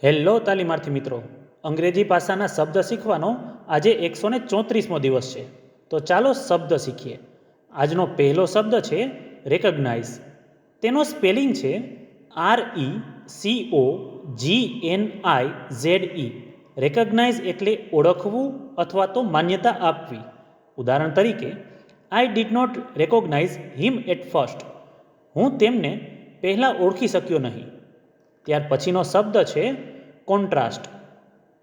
Hello તાલીમાર્થી મિત્રો, અંગ્રેજી ભાષાના શબ્દ શીખવાનો આજે 134મો દિવસ છે. તો ચાલો શબ્દ શીખીએ. આજનો પહેલો શબ્દ છે રેકગ્નાઇઝ. તેનો સ્પેલિંગ છે RECOGNIZE. રેકગ્નાઇઝ એટલે ઓળખવું અથવા તો માન્યતા આપવી. ઉદાહરણ તરીકે, I did not recognise him at first. હું તેમને પહેલાં ઓળખી શક્યો નહીં. ત્યાર પછીનો શબ્દ છે કોન્ટ્રાસ્ટ.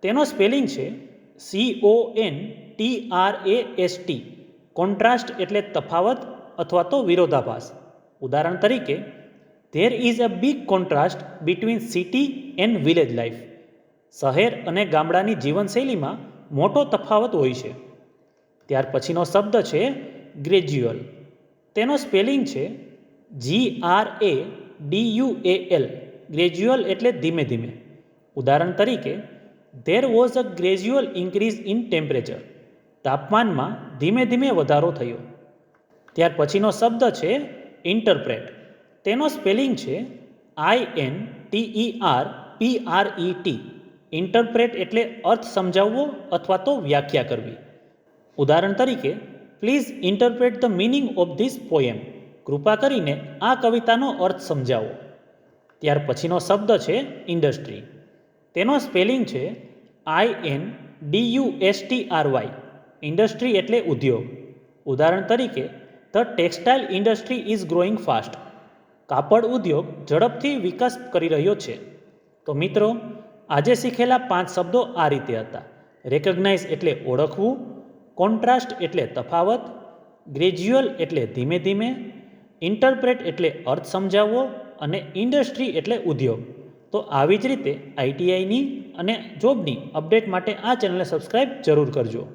તેનો સ્પેલિંગ છે CONTRAST. કોન્ટ્રાસ્ટ એટલે તફાવત અથવા તો વિરોધાભાસ. ઉદાહરણ તરીકે, there is a big contrast between city and village life. શહેર અને ગામડાની જીવનશૈલીમાં મોટો તફાવત હોય છે. ત્યાર પછીનો શબ્દ છે ગ્રેજ્યુઅલ. તેનો સ્પેલિંગ છે GRADUAL. ગ્રેજ્યુઅલ એટલે ધીમે ધીમે. ઉદાહરણ તરીકે, there was a gradual increase in temperature. તાપમાનમાં ધીમે ધીમે વધારો થયો. ત્યાર પછીનો શબ્દ છે ઇન્ટરપ્રેટ. તેનો સ્પેલિંગ છે INTERPRET. ઇન્ટરપ્રેટ એટલે અર્થ સમજાવવો અથવા તો વ્યાખ્યા કરવી. ઉદાહરણ તરીકે, please interpret the meaning of this poem. કૃપા કરીને આ કવિતાનો અર્થ સમજાવો. ત્યાર પછીનો શબ્દ છે ઇન્ડસ્ટ્રી. તેનો સ્પેલિંગ છે INDUSTRY. ઇન્ડસ્ટ્રી એટલે ઉદ્યોગ. ઉદાહરણ તરીકે, the textile industry is growing fast. કાપડ ઉદ્યોગ ઝડપથી વિકાસ કરી રહ્યો છે. તો મિત્રો, આજે શીખેલા 5 શબ્દો આ રીતે હતા. રેકગ્નાઇઝ એટલે ઓળખવું, કોન્ટ્રાસ્ટ એટલે તફાવત, ગ્રેજ્યુઅલ એટલે ધીમે ધીમે, ઇન્ટરપ્રેટ એટલે અર્થ સમજાવવો અને ઇન્ડસ્ટ્રી એટલે ઉદ્યોગ. તો આવી જ રીતે ITIની અને જોબની અપડેટ માટે આ ચેનલને સબસ્ક્રાઈબ જરૂર કરજો.